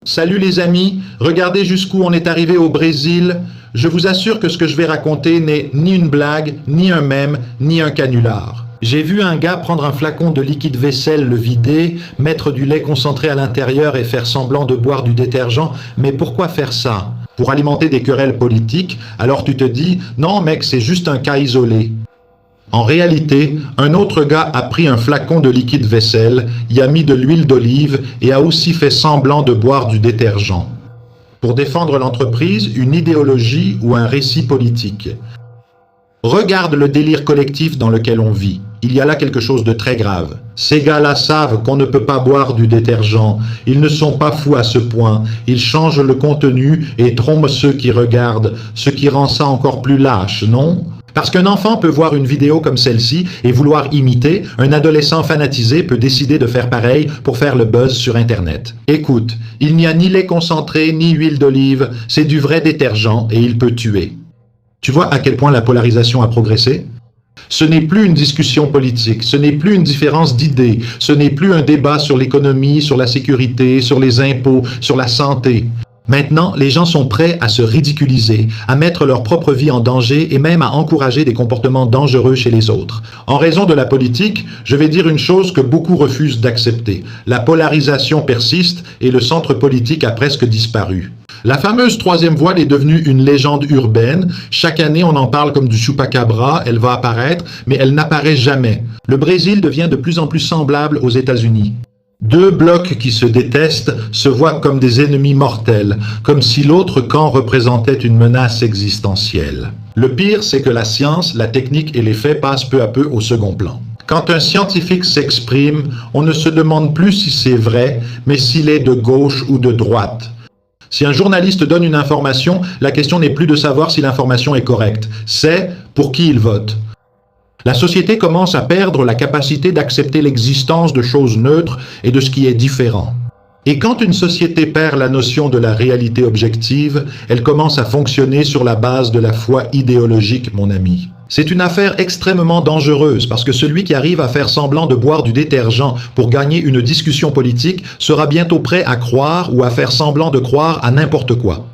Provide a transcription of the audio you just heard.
Salut les amis, regardez jusqu'où on est arrivé au Brésil. Je vous assure que ce que je vais raconter n'est ni une blague, ni un mème, ni un canular. J'ai vu un gars prendre un flacon de liquide vaisselle, le vider, mettre du lait concentré à l'intérieur et faire semblant de boire du détergent. Mais pourquoi faire ça? Pour alimenter des querelles politiques? Alors tu te dis, non mec, c'est juste un cas isolé. En réalité, un autre gars a pris un flacon de liquide vaisselle, y a mis de l'huile d'olive et a aussi fait semblant de boire du détergent. Pour défendre l'entreprise, une idéologie ou un récit politique. Regarde le délire collectif dans lequel on vit. Il y a là quelque chose de très grave. Ces gars-là savent qu'on ne peut pas boire du détergent. Ils ne sont pas fous à ce point. Ils changent le contenu et trompent ceux qui regardent, ce qui rend ça encore plus lâche, non ? Parce qu'un enfant peut voir une vidéo comme celle-ci et vouloir imiter, un adolescent fanatisé peut décider de faire pareil pour faire le buzz sur Internet. Écoute, il n'y a ni lait concentré ni huile d'olive, c'est du vrai détergent et il peut tuer. Tu vois à quel point la polarisation a progressé? Ce n'est plus une discussion politique, ce n'est plus une différence d'idées, ce n'est plus un débat sur l'économie, sur la sécurité, sur les impôts, sur la santé. Maintenant, les gens sont prêts à se ridiculiser, à mettre leur propre vie en danger et même à encourager des comportements dangereux chez les autres. En raison de la politique, je vais dire une chose que beaucoup refusent d'accepter. La polarisation persiste et le centre politique a presque disparu. La fameuse troisième voie est devenue une légende urbaine. Chaque année, on en parle comme du chupacabra, elle va apparaître, mais elle n'apparaît jamais. Le Brésil devient de plus en plus semblable aux États-Unis. Deux blocs qui se détestent se voient comme des ennemis mortels, comme si l'autre camp représentait une menace existentielle. Le pire, c'est que la science, la technique et les faits passent peu à peu au second plan. Quand un scientifique s'exprime, on ne se demande plus si c'est vrai, mais s'il est de gauche ou de droite. Si un journaliste donne une information, la question n'est plus de savoir si l'information est correcte, c'est pour qui il vote. La société commence à perdre la capacité d'accepter l'existence de choses neutres et de ce qui est différent. Et quand une société perd la notion de la réalité objective, elle commence à fonctionner sur la base de la foi idéologique, mon ami. C'est une affaire extrêmement dangereuse parce que celui qui arrive à faire semblant de boire du détergent pour gagner une discussion politique sera bientôt prêt à croire ou à faire semblant de croire à n'importe quoi.